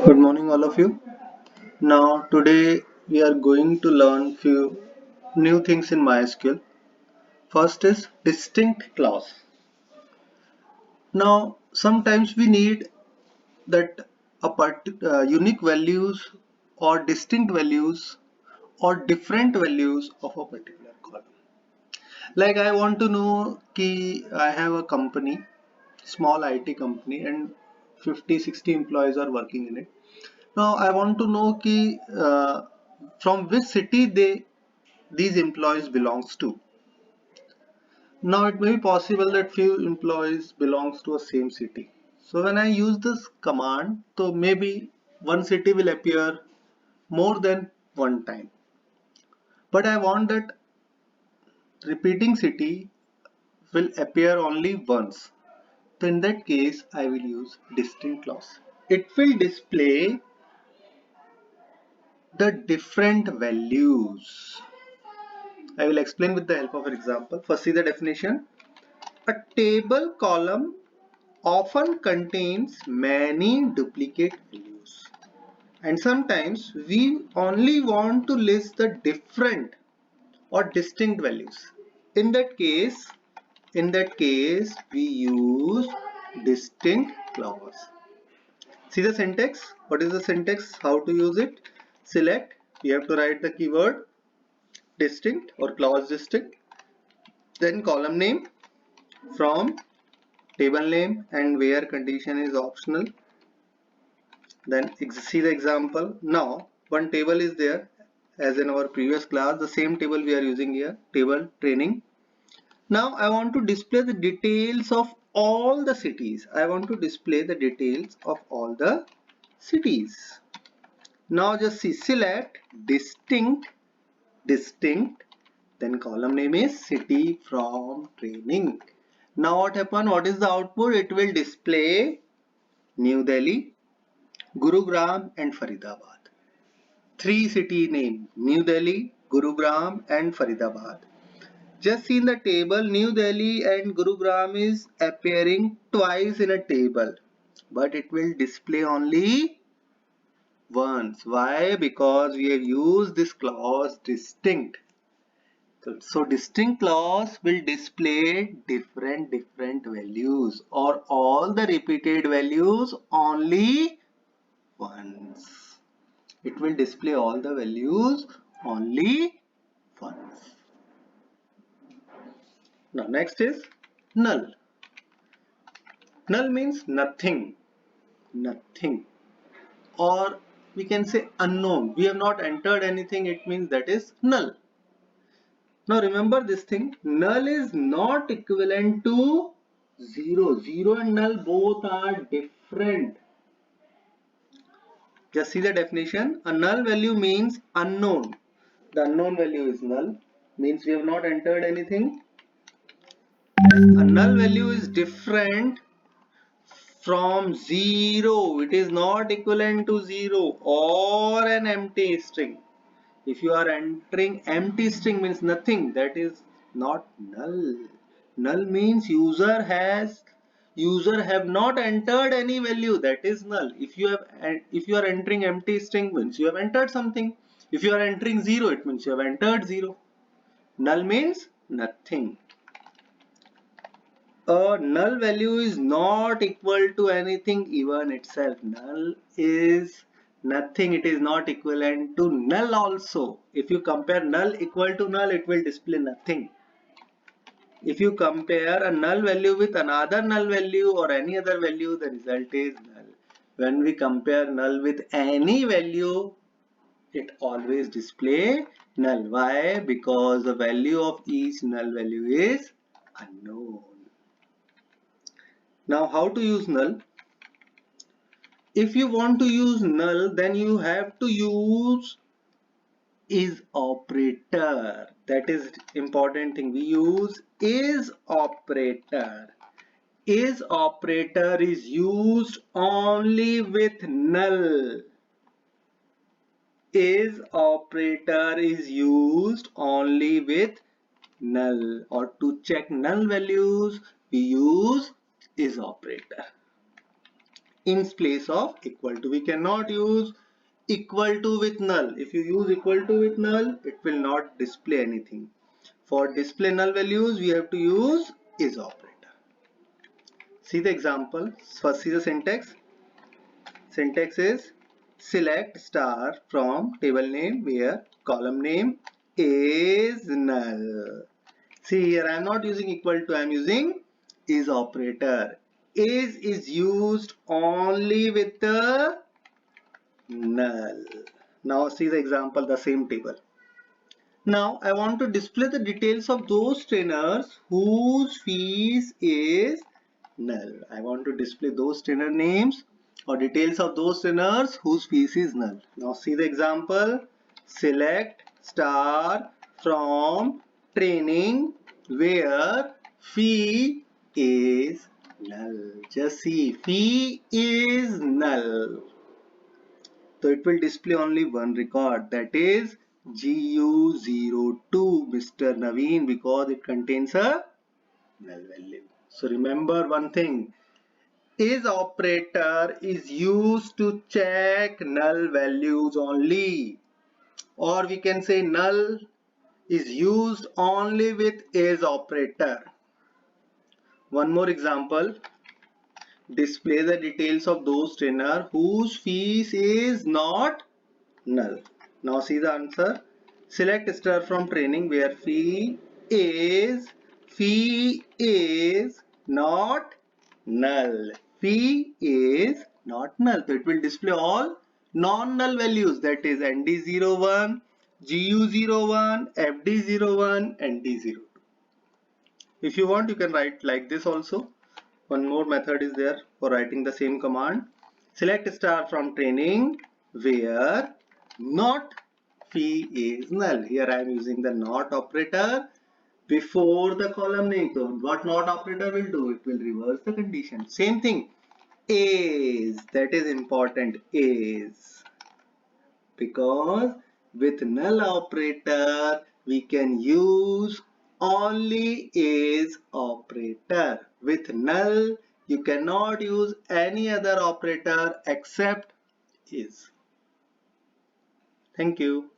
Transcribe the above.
Good morning, all of you. Now, today we are going to learn few new things in MySQL. First is distinct clause. Now, sometimes we need that unique values or distinct values or different values of a particular column. Like I want to know कि I have a company, small IT company, and 50-60 employees are working in it. Now I want to know कि from which city these employees belongs to. Now it may be possible that few employees belongs to a same city. So when I use this command, so maybe one city will appear more than one time. But I want that repeating city will appear only once. So in that case, I will use distinct clause. It will display the different values. I will explain with the help of an example. First, see the definition. A table column often contains many duplicate values, and sometimes we only want to list the different or distinct values. In that case, we use distinct clause. See the syntax. What is the syntax? How to use it? Select. We have to write the keyword distinct or clause distinct. Then column name, from, table name, and where condition is optional. Then see the example. Now one table is there, as in our previous class, the same table we are using here, table training. Now I want to display the details of all the cities. I want to display the details of all the cities. Now just see, select distinct, then column name is city from training. Now what happened? What is the output? It will display New Delhi, Gurugram and Faridabad. Three city name: New Delhi, Gurugram and Faridabad. Just see in the table, New Delhi and Gurugram is appearing twice in a table, but it will display only once. Why? Because we have used this clause distinct. So distinct clause will display different values or all the repeated values only once. It will display all the values only once. Now next is null. Null means nothing, or we can say unknown. We have not entered anything, it means that is null. Now remember this thing, null is not equivalent to zero. Zero and null both are different. Just see the definition. A null value means unknown. The unknown value is null, means we have not entered anything. A null value is different from zero. It is not equivalent to zero or an empty string. If you are entering empty string means nothing, that is not null. Null means user have not entered any value, that is null. If you are entering empty string means you have entered something. If you are entering zero, it means you have entered zero. Null means nothing. A null value is not equal to anything even itself. Null is nothing. It is not equivalent to null also. If you compare null equal to null, it will display nothing. If you compare a null value with another null value or any other value, the result is null. When we compare null with any value, it always display null. Why? Because the value of each null value is unknown. Now how to use null? If you want to use null, then you have to use is operator. That is important thing. We use is operator. Is operator is used only with null. Is operator is used only with null, or to check null values we use is operator. in place of equal to. We cannot use equal to with null. If you use equal to with null, it will not display anything. For display null values, we have to use is operator. See the example. First, see the syntax. Syntax is select star from table name where column name is null. See here, I am not using equal to, I am using is operator. Is used only with the null. Now see the example, the same table. Now I want to display the details of those trainers whose fees is null. I want to display those trainer names or details of those trainers whose fees is null. Now see the example. Select star from training where fee is null. Just see, fee is null. So it will display only one record, that is GU02 Mr. Naveen, because it contains a null value. So remember one thing, is operator is used to check null values only, or we can say null is used only with is operator. One more example. Display the details of those trainer whose fees is not null. Now see the answer. Select star from training where is fee is not null. Fee is not null. So it will display all non-null values, that is ND01, GU01, FD01 and D02. If you want, you can write like this also. One more method is there for writing the same command. Select star from training where not fee is null. Here I am using the not operator before the column name. So what not operator will do? It will reverse the condition. Same thing. Is, that is important, is, because with null operator we can use only is operator. With null you cannot use any other operator except is. Thank you.